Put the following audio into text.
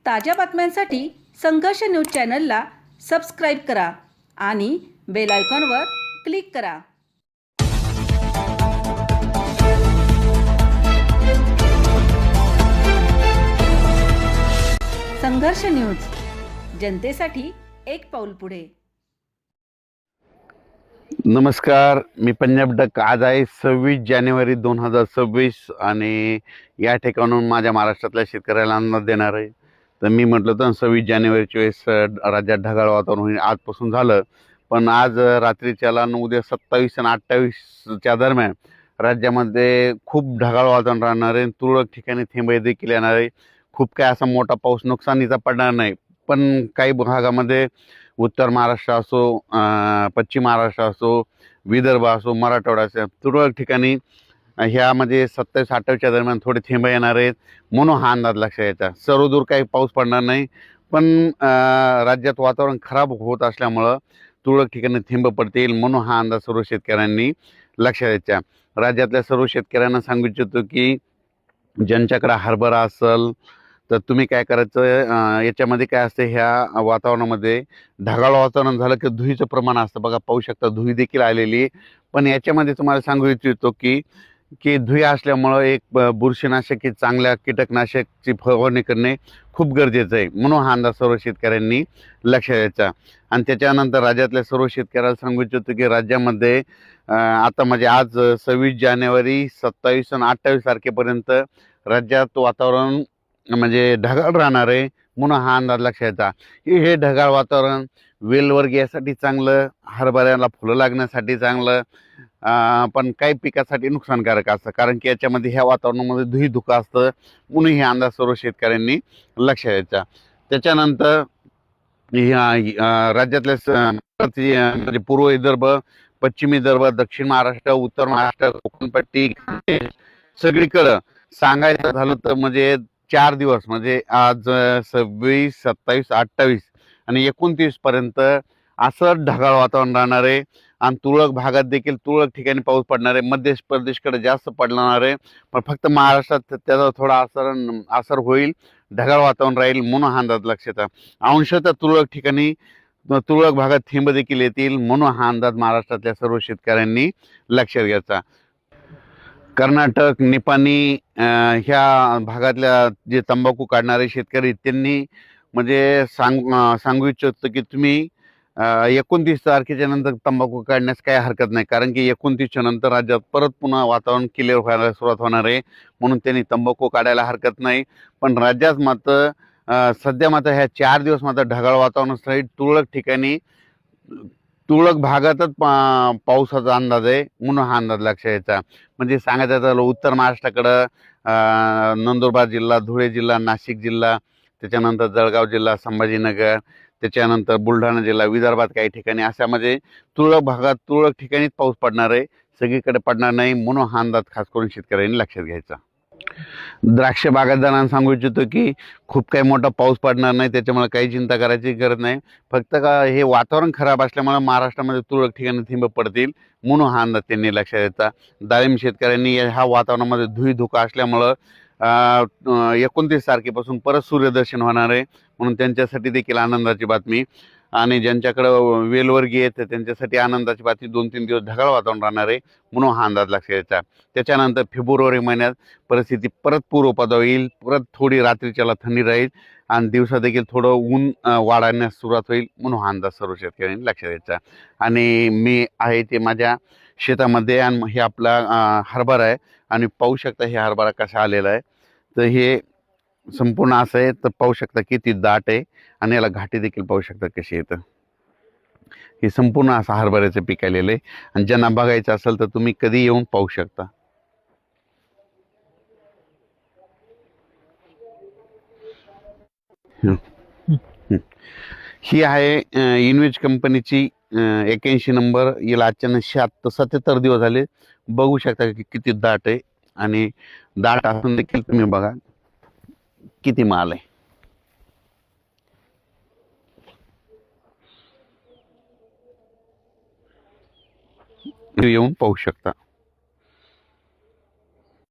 ताज्या बातम्यांसाठी संघर्ष न्यूज चॅनलला सबस्क्राईब करा आणि बेल आयकॉनवर क्लिक करा। संघर्ष न्यूज, जनतेसाठी एक पाऊल पुढे। नमस्कार, मी पंजाब डक। आज आहे 26 जानेवारी 2026 आणि या ठिकाणून माझ्या महाराष्ट्रातल्या शेतकऱ्याला अंदाज देणार आहे। तर मी म्हटलं तर 26 जानेवारीच्या वेळेस राज्यात ढगाळ वातावरण होईल, आजपासून झालं, पण आज रात्रीच्याला उद्या 27 आणि 28च्या दरम्यान राज्यामध्ये खूप ढगाळ वातावरण राहणार आहे। तुरळक ठिकाणी थेंबे देखील येणार आहे। खूप काय असा मोठा पाऊस नुकसानीचा पडणार नाही, पण काही भागामध्ये उत्तर महाराष्ट्र असो, पश्चिम महाराष्ट्र असो, विदर्भ असो, मराठवाडा असो, तुरळक ठिकाणी ह्यामध्ये 27-28च्या दरम्यान थोडे थेंब येणार आहेत, म्हणून हा अंदाज लक्षात यायचा। सर्वदूर काही पाऊस पडणार नाही, पण राज्यात वातावरण खराब होत असल्यामुळं तुरळक ठिकाणी थेंब पडतील, म्हणून हा अंदाज सर्व शेतकऱ्यांनी लक्षात यायचा। राज्यातल्या सर्व शेतकऱ्यांना सांगू इच्छितो की ज्यांच्याकडे हरभरा असेल तर तुम्ही काय करायचं, याच्यामध्ये काय असते, ह्या वातावरणामध्ये ढगाळ वातावरण झालं की धुळीचं प्रमाण असतं बघा, पाहू शकता धुळी देखील आलेली। पण याच्यामध्ये तुम्हाला सांगू इच्छितो की की धुळी असल्यामुळं एक बुरशीनाशक, चांगल्या कीटकनाशकची फवारणी करणे खूप गरजेचं आहे, म्हणून हा अंदाज सर्व शेतकऱ्यांनी लक्षात द्यायचा। आणि त्याच्यानंतर राज्यातल्या सर्व शेतकऱ्याला सांगू इच्छितो की राज्यामध्ये आता म्हणजे आज 26 जानेवारी 27 आणि 28 तारखेपर्यंत राज्यात वातावरण म्हणजे ढगाळ राहणार आहे, म्हणून हा अंदाज लक्षात यायचा। हे ढगाळ वातावरण वेलवर्गीयासाठी चांगलं, हरभऱ्याला फुलं लागण्यासाठी चांगलं, पण काही पिकासाठी नुकसानकारक असतं, कारण की याच्यामध्ये ह्या वातावरणामध्ये धुळी धुकं असतं, म्हणून हे अंदाज सर्व शेतकऱ्यांनी लक्षात यायचा। त्याच्यानंतर राज्यातल्या म्हणजे पूर्व विदर्भ, पश्चिम विदर्भ, दक्षिण महाराष्ट्र, उत्तर महाराष्ट्र, कोकणपट्टी सगळीकडं सांगायचं झालं तर म्हणजे 4 दिवस म्हणजे आज 26, 27, 28 आणि 29 पर्यंत असं ढगाळ वातावरण राहणार आहे। आणि तुरळक भागात देखील तुरळक ठिकाणी पाऊस पडणार आहे। मध्य प्रदेशकडे जास्त पडणार आहे, पण फक्त महाराष्ट्रात त्याचा थोडा असर होईल, ढगाळ वातावरण राहील, म्हणून हा अंदाज लक्षात आहे। अंशतः तुरळक ठिकाणी तुरळक भागात थेंब देखील येतील, म्हणून हा अंदाज महाराष्ट्रातल्या सर्व शेतकऱ्यांनी लक्षात घ्यायचा। कर्नाटक, निपाणी ह्या भागातल्या जे तंबाखू काढणारे शेतकरी, त्यांनी म्हणजे सांगू इच्छितो की तुम्ही 29 तारखेच्या नंतर तंबाखू काढण्यास काही हरकत नाही, कारण की 29च्या नंतर राज्यात परत पुन्हा वातावरण क्लिअर व्हायला सुरुवात होणार आहे, म्हणून त्यांनी तंबाखू काढायला हरकत नाही। पण राज्यात मात्र सध्या मात्र ह्या 4 दिवस मात्र ढगाळ वातावरण सहित तुरळक ठिकाणी तुरळक भागातच पावसाचा अंदाज आहे, म्हणून हा अंदाज लक्षात यायचा। म्हणजे सांगायचं झालं उत्तर महाराष्ट्राकडं नंदुरबार जिल्हा, धुळे जिल्हा, नाशिक जिल्हा, त्याच्यानंतर जळगाव जिल्हा, संभाजीनगर, त्याच्यानंतर बुलढाणा जिल्हा, विदर्भात काही ठिकाणी अशा म्हणजे तुरळक भागात तुरळक ठिकाणीच पाऊस पडणार आहे, सगळीकडे पडणार नाही, म्हणून हा अंदाज खास करून शेतकऱ्यांनी लक्षात घ्यायचा। द्राक्ष बागायतदारांना सांगू इच्छितो की खूप काही मोठा पाऊस पडणार नाही, त्याच्यामुळे काही चिंता करायची गरज नाही। फक्त हे वातावरण खराब असल्यामुळे महाराष्ट्रामध्ये तुरळक ठिकाणी थेंब पडतील, म्हणून हा अंदाज त्यांनी लक्षात घ्यायचा। डाळिंब शेतकऱ्यांनी ह्या वातावरणामध्ये धुळी धुकं असल्यामुळं 29 तारखेपासून परत सूर्यदर्शन होणार आहे, म्हणून त्यांच्यासाठी देखील आनंदाची बातमी। आणि ज्यांच्याकडं वेलवर्गीय आहेत त्यांच्यासाठी आनंदाची बातमी, 2-3 दिवस ढगाळ वातावरण राहणार आहे, म्हणून हा अंदाज लक्षात घ्यायचा। त्याच्यानंतर फेब्रुवारी महिन्यात परिस्थिती परत पूर्वपदावर येईल, परत थोडी रात्रीच्याला थंडी राहील आणि दिवसा देखील थोडं ऊन वाढण्यास सुरुवात होईल, म्हणून हा अंदाज सर्व शेतकऱ्यांनी लक्षात द्यायचा। आणि मी आहे ते माझ्या शेतामध्ये, आणि हे आपला हरभरा आहे, आणि पाहू शकता हे हरभरा कसा आलेला आहे। तर हे संपूर्ण असं आहे, तर पाहू शकता किती दाट आहे, आणि याला घाटी देखील पाहू शकता कशी येतं। हे संपूर्ण असं हरभऱ्याचं पीक आलेलं आहे, आणि ज्यांना बघायचं असेल तर तुम्ही कधी येऊन पाहू शकता। ही आहे इनवेज कंपनीची 81 नंबर, याला अचानक 76-77 दिवस झाले। बघू शकता की किती दाट आहे, आणि दाट असून देखील तुम्ही बघा किती माल आहे, येऊन पाहू शकता।